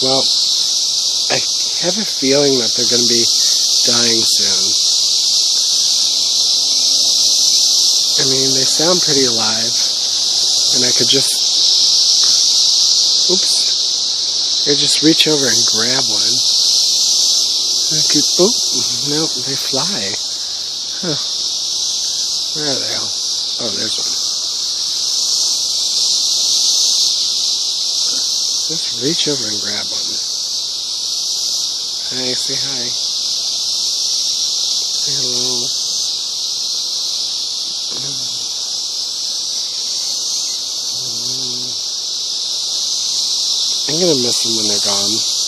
Well, I have a feeling that they're going to be dying soon. I mean, they sound pretty alive, and I could just, reach over and grab one. I could, nope, they fly. Huh. Where are they all? Oh, there's one. Just reach over and grab one. Hi, say hi. Say hello. I'm gonna miss them when they're gone.